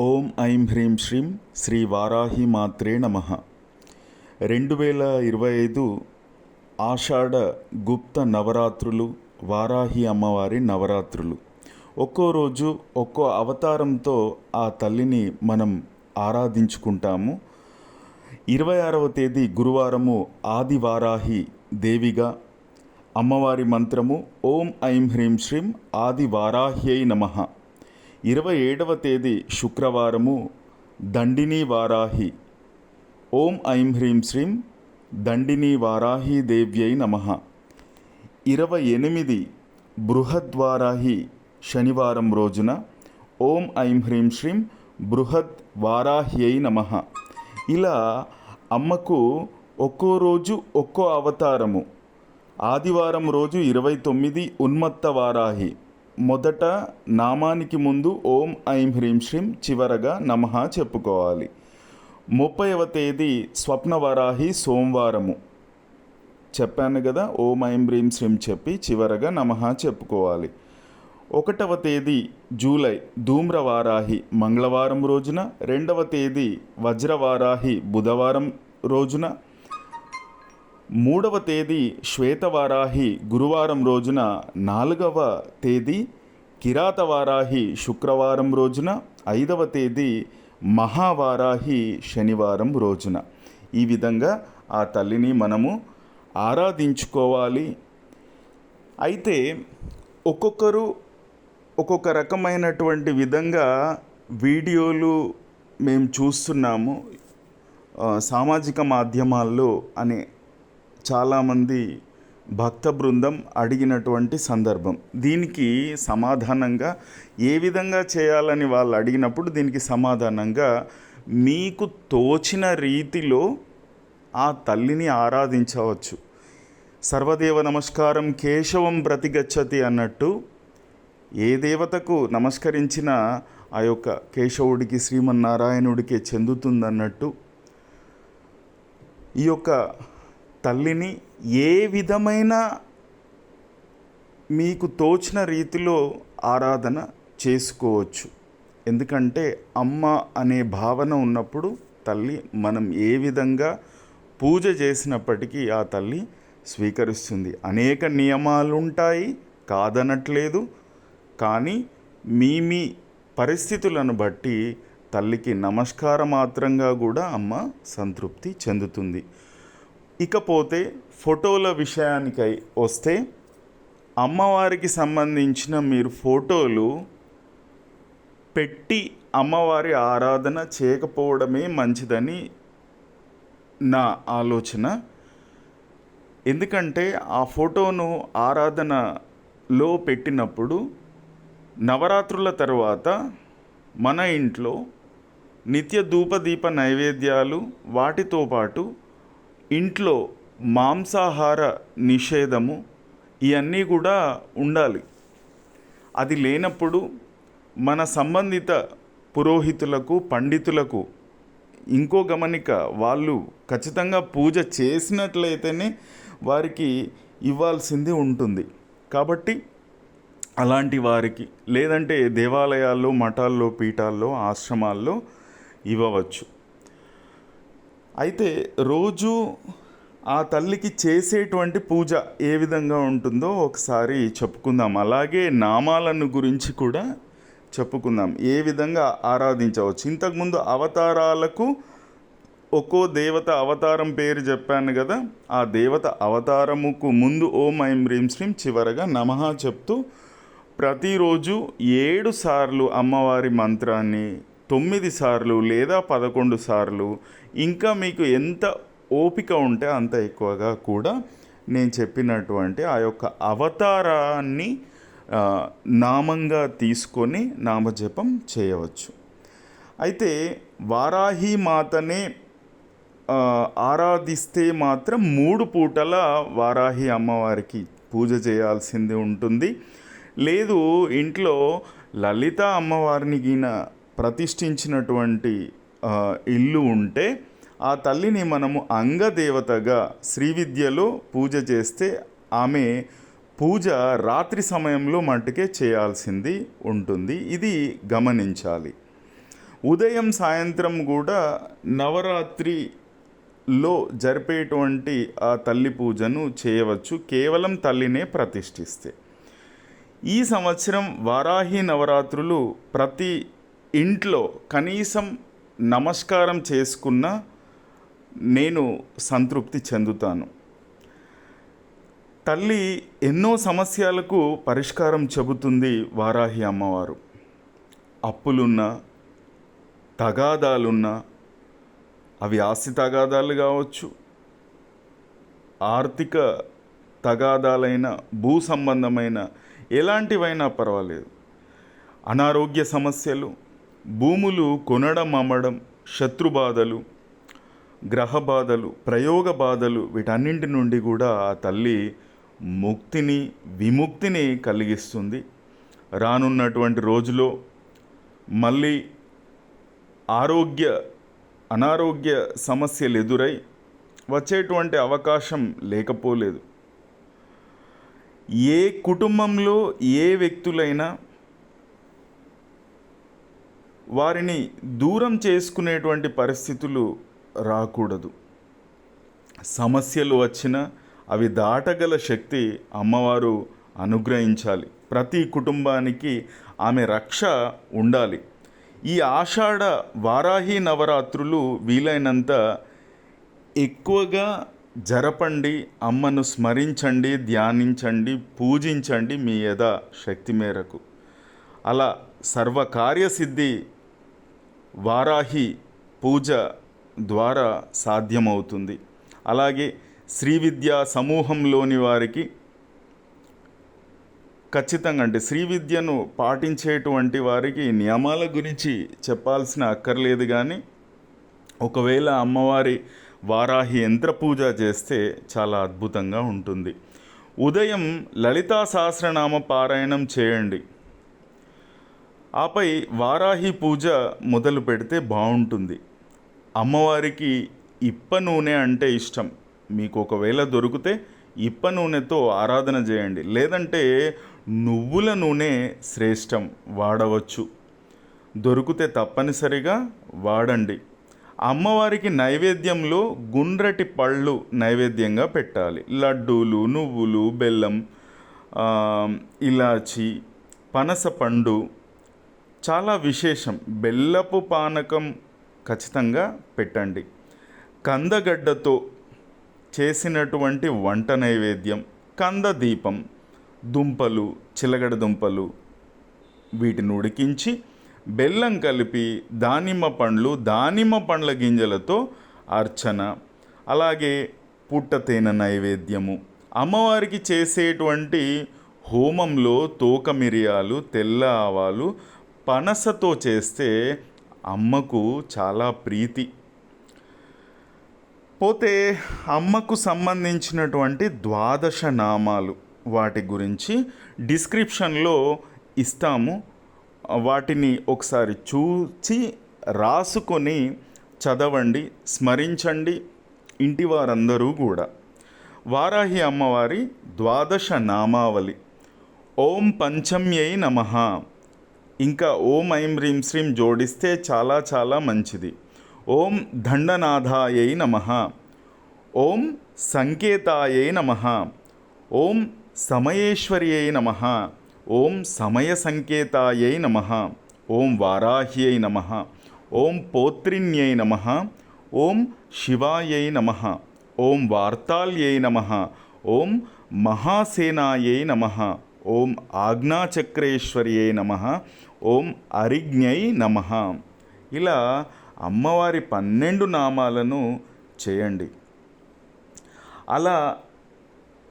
ఓం ఐం హ్రీం శ్రీం శ్రీ వారాహి మాత్రే నమః. 2025 ఆషాఢ గుప్త నవరాత్రులు, వారాహి అమ్మవారి నవరాత్రులు. ఒక్కో రోజు ఒక్కో అవతారంతో ఆ తల్లిని మనం ఆరాధించుకుంటాము. 26వ తేదీ గురువారము ఆది వారాహి దేవిగా, అమ్మవారి మంత్రము ఓం ఐం హ్రీం శ్రీం ఆది వారాహ్యై నమః. 27వ తేదీ శుక్రవారము దండిని వారాహి ఓం ఐం హ్రీం శ్రీం దండిని వారాహి దేవ్యై నమః. 28 బృహద్వారాహి శనివారం రోజున ఓం ఐం హ్రీం శ్రీం బృహద్ వారాహ్యై నమః. ఇలా అమ్మకు ఒక్కో రోజు ఒక్కో అవతారము. ఆదివారం రోజు 29 ఉన్మత్త వారాహి. మొదట నామానికి ముందు ఓం ఐం హ్రీం శ్రీం, చివరగా నమః చెప్పుకోవాలి. 30వ తేదీ స్వప్నవరాహి సోమవారము. చెప్పాను కదా, ఓం ఐం హ్రీం శ్రీం చెప్పి చివరగా నమః చెప్పుకోవాలి. 1వ తేదీ జూలై ధూమ్రవారాహి మంగళవారం రోజున. 2వ తేదీ వజ్రవారాహి బుధవారం రోజున. 3వ తేదీ శ్వేతవారాహి గురువారం రోజున. 4వ తేదీ కిరాతవారాహి శుక్రవారం రోజున. 5వ తేదీ మహావారాహి శనివారం రోజున. ఈ విధంగా ఆ తల్లిని మనము ఆరాధించుకోవాలి. అయితే ఒక్కొక్కరు ఒక్కొక్క రకమైనటువంటి విధంగా వీడియోలు మేము చూస్తున్నాము సామాజిక మాధ్యమాల్లో అని చాలామంది భక్త బృందం అడిగినటువంటి సందర్భం. దీనికి సమాధానంగా ఏ విధంగా చేయాలని వాళ్ళు అడిగినప్పుడు దీనికి సమాధానంగా మీకు తోచిన రీతిలో ఆ తల్లిని ఆరాధించవచ్చు. సర్వదేవ నమస్కారం కేశవం ప్రతిగచ్చతి అన్నట్టు ఏ దేవతకు నమస్కరించినా ఆ యొక్క కేశవుడికి శ్రీమన్నారాయణుడికే చెందుతుందన్నట్టు ఈ యొక్క తల్లిని ఏ విధమైన మీకు తోచిన రీతిలో ఆరాధన చేసుకోవచ్చు. ఎందుకంటే అమ్మ అనే భావన ఉన్నప్పుడు తల్లి మనం ఏ విధంగా పూజ చేసినప్పటికీ ఆ తల్లి స్వీకరిస్తుంది. అనేక నియమాలు ఉంటాయి, కాదనట్లేదు. కానీ మీ పరిస్థితులను బట్టి తల్లికి నమస్కార మాత్రంగా కూడా అమ్మ సంతృప్తి చెందుతుంది. ఇకపోతే ఫోటోల విషయానికై వస్తే, అమ్మవారికి సంబంధించిన మీరు ఫోటోలు పెట్టి అమ్మవారి ఆరాధన చేయకపోవడమే మంచిదని నా ఆలోచన. ఎందుకంటే ఆ ఫోటోను ఆరాధనలో పెట్టినప్పుడు నవరాత్రుల తర్వాత మన ఇంట్లో నిత్య ధూపదీప నైవేద్యాలు, వాటితో పాటు ఇంట్లో మాంసాహార నిషేధము ఇవన్నీ కూడా ఉండాలి. అది లేనప్పుడు మన సంబంధిత పురోహితులకు, పండితులకు ఇంకో గమనిక, వాళ్ళు ఖచ్చితంగా పూజ చేసినట్లయితేనే వారికి ఇవ్వాల్సింది ఉంటుంది. కాబట్టి అలాంటి వారికి, లేదంటే దేవాలయాల్లో, మఠాల్లో, పీఠాల్లో, ఆశ్రమాల్లో ఇవ్వవచ్చు. అయితే రోజు ఆ తల్లికి చేసేటువంటి పూజ ఏ విధంగా ఉంటుందో ఒకసారి చెప్పుకుందాం. అలాగే నామాలను గురించి కూడా చెప్పుకుందాం, ఏ విధంగా ఆరాధించవచ్చు. ఇంతకుముందు అవతారాలకు ఒక్కో దేవత అవతారం పేరు చెప్పాను కదా, ఆ దేవత అవతారముకు ముందు ఓం ఐం హ్రీం శ్రీం, చివరగా నమః చెప్తూ ప్రతిరోజు 7 సార్లు అమ్మవారి మంత్రాన్ని, 9 సార్లు లేదా 11 సార్లు, ఇంకా మీకు ఎంత ఓపిక ఉంటే అంత ఎక్కువగా కూడా నేను చెప్పినటువంటి ఆ యొక్క అవతారాన్ని నామంగా తీసుకొని నామజపం చేయవచ్చు. అయితే వారాహి మాతనే ఆరాధిస్తే మాత్రం 3 పూటల వారాహి అమ్మవారికి పూజ చేయాల్సింది ఉంటుంది. లేదు, ఇంట్లో లలిత అమ్మవారిని ప్రతిష్ఠించినటువంటి ఇల్లు ఉంటే ఆ తల్లిని మనము అంగదేవతగా శ్రీ విద్యలో పూజ చేస్తే ఆమె పూజ రాత్రి సమయంలో మట్టుకే చేయాల్సింది ఉంటుంది. ఇది గమనించాలి. ఉదయం సాయంత్రం కూడా నవరాత్రిలో జరిపేటువంటి ఆ తల్లి పూజను చేయవచ్చు, కేవలం తల్లినే ప్రతిష్ఠిస్తే. ఈ సంవత్సరం వారాహి నవరాత్రులు ప్రతి ఇంట్లో కనీసం నమస్కారం చేసుకున్న నేను సంతృప్తి చెందుతాను. తల్లి ఎన్నో సమస్యలకు పరిష్కారం చెబుతుంది వారాహి అమ్మవారు. అప్పులున్నా, తగాదాలున్నా, అవి ఆస్తి తగాదాలు కావచ్చు, ఆర్థిక తగాదాలైన, భూ సంబంధమైన ఎలాంటివైనా పర్వాలేదు, అనారోగ్య సమస్యలు, భూములు కొనడం అమ్మడం, శత్రుబాధలు, గ్రహ బాధలు, ప్రయోగ బాధలు, వీటన్నింటి నుండి కూడా ఆ తల్లి ముక్తిని, విముక్తిని కలిగిస్తుంది. రానున్నటువంటి రోజులో మళ్ళీ అనారోగ్య సమస్యలు ఎదురై వచ్చేటువంటి అవకాశం లేకపోలేదు. ఏ కుటుంబంలో ఏ వ్యక్తులైనా వారిని దూరం చేసుకునేటువంటి పరిస్థితులు రాకూడదు. సమస్యలు వచ్చినా అవి దాటగల శక్తి అమ్మవారు అనుగ్రహించాలి. ప్రతి కుటుంబానికి ఆమె రక్ష ఉండాలి. ఈ ఆషాఢ వారాహి నవరాత్రులు వీలైనంత ఎక్కువగా జరపండి, అమ్మను స్మరించండి, ధ్యానించండి, పూజించండి మీ యథా శక్తి మేరకు. అలా సర్వకార్యసిద్ధి వారాహి పూజ ద్వారా సాధ్యమవుతుంది. అలాగే శ్రీ విద్యా సమూహంలోని వారికి ఖచ్చితంగా, అంటే శ్రీ విద్యను పాటించేటువంటి వారికి నియమాల గురించి చెప్పాల్సిన అక్కర్లేదు. కానీ ఒకవేళ అమ్మవారి వారాహి యంత్ర పూజ చేస్తే చాలా అద్భుతంగా ఉంటుంది. ఉదయం లలితా సహస్రనామ పారాయణం చేయండి. ఆపై వారాహి పూజ మొదలు పెడితే బాగుంటుంది. అమ్మవారికి ఇప్ప నూనె అంటే ఇష్టం. మీకు ఒకవేళ దొరికితే ఇప్ప నూనెతో ఆరాధన చేయండి, లేదంటే నువ్వుల నూనె శ్రేష్టం, వాడవచ్చు. దొరికితే తప్పనిసరిగా వాడండి. అమ్మవారికి నైవేద్యంలో గుండ్రటి పళ్ళు నైవేద్యంగా పెట్టాలి. లడ్డూలు, నువ్వులు, బెల్లం, ఇలాచి, పనస పండు చాలా విశేషం. బెల్లపు పానకం ఖచ్చితంగా పెట్టండి. కందగడ్డతో చేసినటువంటి వంట నైవేద్యం, కంద దీపం, దుంపలు, చిలగడ దుంపలు, వీటిని ఉడికించి బెల్లం కలిపి దానిమ్మ పండ్ల గింజలతో అర్చన, అలాగే పుట్టతేనె నైవేద్యము. అమ్మవారికి చేసేటువంటి హోమంలో తోక మిరియాలు, తెల్ల ఆవాలు, పనసతో చేస్తే అమ్మకు చాలా ప్రీతి. పోతే అమ్మకు సంబంధించినటువంటి 12 నామాలు, వాటి గురించి డిస్క్రిప్షన్లో ఇస్తాము. వాటిని ఒకసారి చూసి రాసుకొని చదవండి, స్మరించండి ఇంటి వారందరూ కూడా. వారాహి అమ్మవారి 12 నామావళి: ఓం పంచమ్యై నమః, ఇంకా ఓం ఐం హ్రీం శ్రీం జోడిస్తే చాలా చాలా మంచిది. ఓం దండనాథాయై నమః, ఓం సంకేతాయై నమః, ఓం సమయేశ్వర్యై నమః, ఓం సమయ సంకేతాయై నమః, ఓం వారాహ్యై నమః, ఓం పోత్రిన్యై నమః, ఓం శివాయై నమః, ఓం వార్తాల్యై నమః, ఓం మహాసేనాయై నమః, ఓం ఆజ్ఞాచక్రేశ్వర్యై నమః, ఓం అరిజ్ఞై నమః. ఇలా అమ్మవారి 12 నామాలను చేయండి. అలా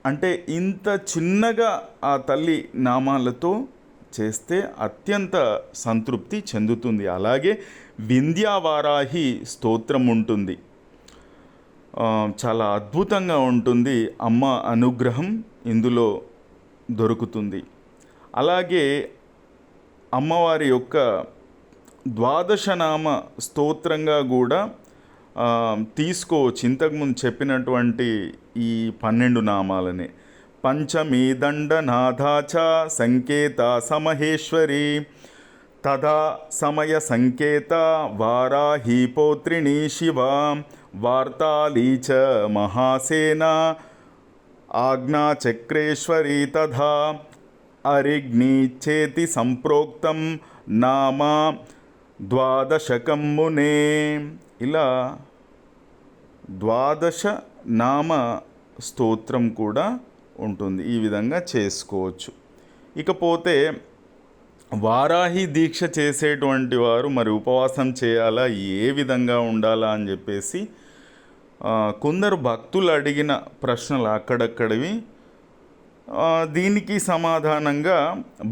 అంటే ఇంత చిన్నగా ఆ తల్లి నామాలతో చేస్తే అత్యంత సంతృప్తి చెందుతుంది. అలాగే వింధ్యావారాహి స్తోత్రం ఉంటుంది, చాలా అద్భుతంగా ఉంటుంది. అమ్మ అనుగ్రహం ఇందులో దొరుకుతుంది. అలాగే అమ్మవారి యొక్క 12 నామ స్తోత్రంగా కూడా తీసుకోవచ్చు. ఇంతకుముందు చెప్పినటువంటి ఈ 12 నామాలని: పంచమీ దండనాథాచ సంకేత సమహేశ్వరి, తదా సమయ సంకేత వారాహి పౌత్రిణీ శివ వార్తాళీ చ మహాసేన ఆజ్ఞాచక్రేశ్వరీ తథా అరిగ్ని చేతి సంప్రోక్తం నామ ద్వాదశకం మునే. ఇలా ద్వాదశ నామ స్తోత్రం కూడా ఉంటుంది. ఈ విధంగా చేసుకోవచ్చు. ఇకపోతే వారాహి దీక్ష చేసేటువంటి వారు మరి ఉపవాసం చేయాలా, ఏ విధంగా ఉండాలా అని చెప్పేసి కొందరు భక్తులు అడిగిన ప్రశ్నలు అక్కడక్కడివి. దీనికి సమాధానంగా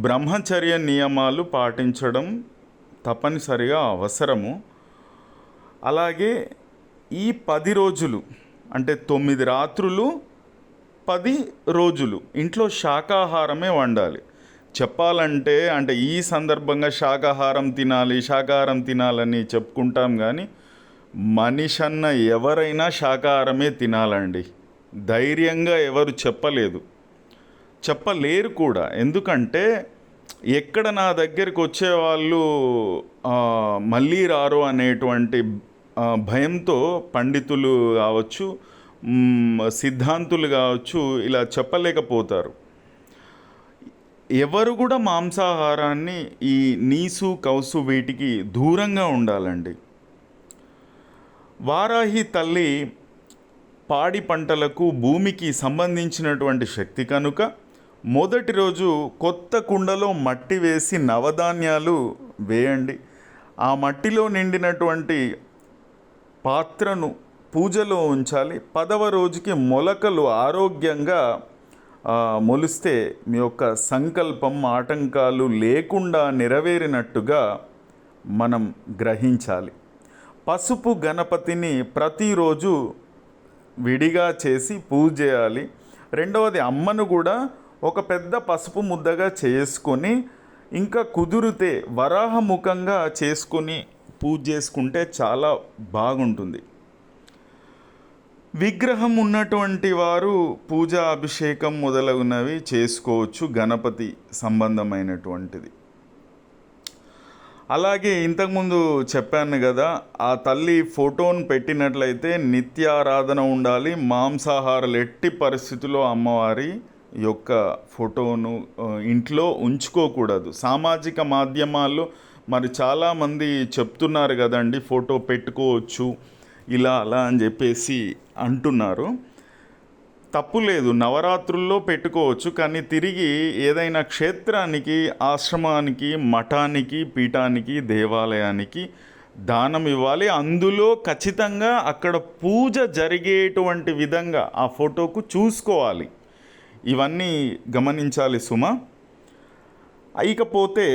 బ్రహ్మచర్య నియమాలు పాటించడం తప్పనిసరిగా అవసరము. అలాగే ఈ 10 రోజులు అంటే 9 రాత్రులు 10 రోజులు ఇంట్లో శాకాహారమే వండాలి. చెప్పాలంటే అంటే ఈ సందర్భంగా శాకాహారం తినాలని చెప్పుకుంటాం, కానీ మనిషన్న ఎవరైనా శాకాహారమే తినాలండి. ధైర్యంగా ఎవరు చెప్పలేరు కూడా. ఎందుకంటే ఎక్కడ నా దగ్గరికి వచ్చేవాళ్ళు మళ్ళీ రారు అనేటువంటి భయంతో పండితులు కావచ్చు, సిద్ధాంతులు కావచ్చు, ఇలా చెప్పలేకపోతారు. ఎవరు కూడా మాంసాహారాన్ని, ఈ నీసు కౌసు వీటికి దూరంగా ఉండాలండి. వారాహి తల్లి పాడి పంటలకు భూమికి సంబంధించినటువంటి శక్తి కనుక మొదటి రోజు కొత్త కుండలో మట్టి వేసి నవధాన్యాలు వేయండి. ఆ మట్టిలో నిండినటువంటి పాత్రను పూజలో ఉంచాలి. 10వ రోజుకి మొలకలు ఆరోగ్యంగా మొలిస్తే మీ యొక్క సంకల్పం ఆటంకాలు లేకుండా నెరవేరినట్టుగా మనం గ్రహించాలి. పసుపు గణపతిని ప్రతిరోజు విడిగా చేసి పూజ చేయాలి. రెండవది, అమ్మను కూడా ఒక పెద్ద పసుపు ముద్దగా చేసుకొని ఇంకా కుదిరితే వరాహముఖంగా చేసుకొని పూజ చేసుకుంటే చాలా బాగుంటుంది. విగ్రహం ఉన్నటువంటి వారు పూజా అభిషేకం మొదలగునవి చేసుకోవచ్చు, గణపతి సంబంధమైనటువంటిది. అలాగే ఇంతకుముందు చెప్పాను కదా, ఆ తల్లి ఫోటోను పెట్టినట్లయితే నిత్యారాధన ఉండాలి. మాంసాహారాలు ఎట్టి పరిస్థితుల్లో అమ్మవారి యొక్క ఫోటోను ఇంట్లో ఉంచుకోకూడదు. సామాజిక మాధ్యమాల్లో మరి చాలామంది చెప్తున్నారు కదండి, ఫోటో పెట్టుకోవచ్చు ఇలా అలా అని చెప్పేసి అంటున్నారు. తప్పు లేదు, నవరాత్రుల్లో పెట్టుకోవచ్చు. కానీ తిరిగి ఏదైనా క్షేత్రానికి, ఆశ్రమానికి, మఠానికి, పీఠానికి, దేవాలయానికి దానం ఇవ్వాలి. అందులో ఖచ్చితంగా అక్కడ పూజ జరిగేటువంటి విధంగా ఆ ఫోటోకు చూసుకోవాలి. ఇవన్నీ గమనించాలి సుమ. ఇకపోతే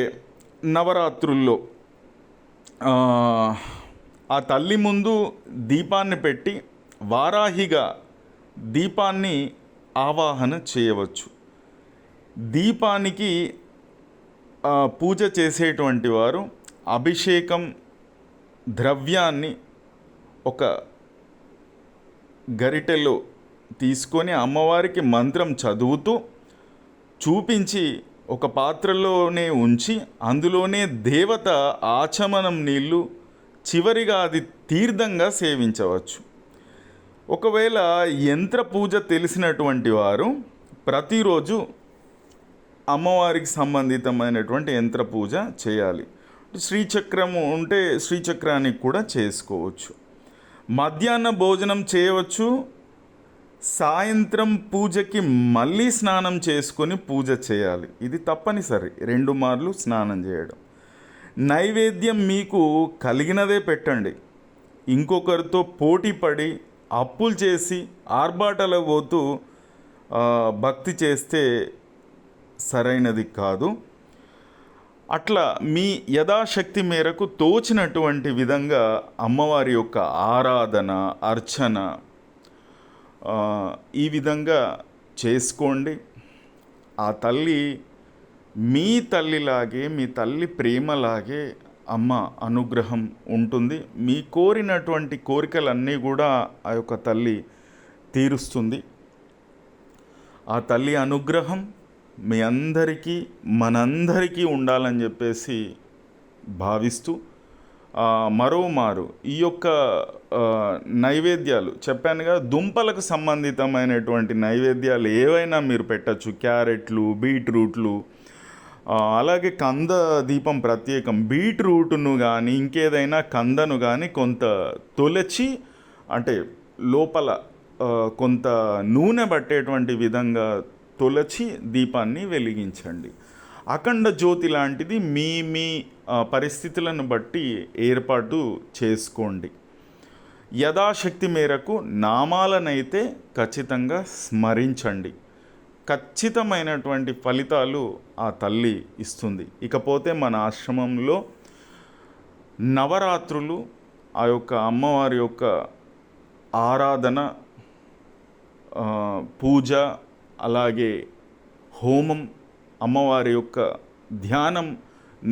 నవరాత్రుల్లో ఆ తల్లి ముందు దీపాన్ని పెట్టి వారాహిగా దీపాన్ని ఆవాహన చేయవచ్చు. దీపానికి పూజ చేసేటువంటి వారు అభిషేకం ద్రవ్యాన్ని ఒక గరిటెలో తీసుకొని అమ్మవారికి మంత్రం చదువుతూ చూపించి ఒక పాత్రలోనే ఉంచి అందులోనే దేవత ఆచమనం నీళ్ళు, చివరిగా అది తీర్థంగా సేవించవచ్చు. ఒకవేళ యంత్ర పూజ తెలిసినటువంటి వారు ప్రతిరోజు అమ్మవారికి సంబంధితమైనటువంటి యంత్ర పూజ చేయాలి. శ్రీచక్రము ఉంటే శ్రీచక్రానికి కూడా చేసుకోవచ్చు. మధ్యాహ్న భోజనం చేయవచ్చు. సాయంత్రం పూజకి మళ్ళీ స్నానం చేసుకొని పూజ చేయాలి. ఇది తప్పనిసరి, 2 మార్లు స్నానం చేయడం. నైవేద్యం మీకు కలిగినదే పెట్టండి. ఇంకొకరితో పోటీ పడి అప్పులు చేసి ఆర్భాటాలకు పోతూ భక్తి చేస్తే సరైనది కాదు. అట్లా మీ యథాశక్తి మేరకు తోచినటువంటి విధంగా అమ్మవారి యొక్క ఆరాధన, అర్చన ఈ విధంగా చేసుకోండి. ఆ తల్లి మీ తల్లిలాగే, మీ తల్లి ప్రేమలాగే అమ్మ అనుగ్రహం ఉంటుంది. మీ కోరినటువంటి కోరికలన్నీ కూడా ఆ యొక్క తల్లి తీరుస్తుంది. ఆ తల్లి అనుగ్రహం మీ అందరికీ, మనందరికీ ఉండాలని చెప్పేసి భావిస్తూ మరోమారు ఈ యొక్క నైవేద్యాలు చెప్పానుగా, దుంపలకు సంబంధితమైనటువంటి నైవేద్యాలు ఏవైనా మీరు పెట్టచ్చు. క్యారెట్లు, బీట్రూట్లు, అలాగే కంద దీపం ప్రత్యేకం. బీట్రూట్ను కానీ ఇంకేదైనా కందను కానీ కొంత తొలచి, అంటే లోపల కొంత నూనె పట్టేటువంటి విధంగా తొలచి దీపాన్ని వెలిగించండి. అఖండ జ్యోతి లాంటిది మీ మీ పరిస్థితులను బట్టి ఏర్పాటు చేసుకోండి. యథాశక్తి మేరకు నామాలనైతే ఖచ్చితంగా స్మరించండి. ఖచ్చితమైనటువంటి ఫలితాలు ఆ తల్లి ఇస్తుంది. ఇకపోతే మన ఆశ్రమంలో నవరాత్రులు ఆ యొక్క అమ్మవారి యొక్క ఆరాధన, పూజ, అలాగే హోమం, అమ్మవారి యొక్క ధ్యానం,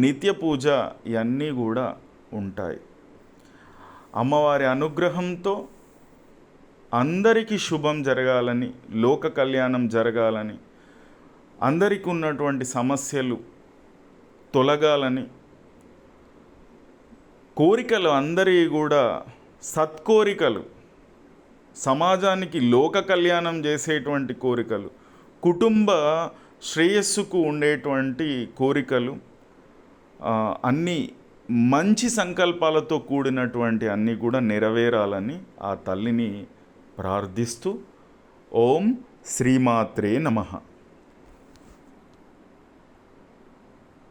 నిత్య పూజ ఇవన్నీ కూడా ఉంటాయి. అమ్మవారి అనుగ్రహంతో అందరికీ శుభం జరగాలని, లోక కళ్యాణం జరగాలని, అందరికీ ఉన్నటువంటి సమస్యలు తొలగాలని, కోరికలు అందరి కూడా సత్కోరికలు, సమాజానికి లోక కళ్యాణం చేసేటువంటి కోరికలు, కుటుంబ శ్రేయస్సుకు ఉండేటువంటి కోరికలు, అన్నీ మంచి సంకల్పాలతో కూడినటువంటి అన్నీ కూడా నెరవేరాలని ఆ తల్లిని ప్రార్థిస్తూ ఓం శ్రీమాత్రే నమః.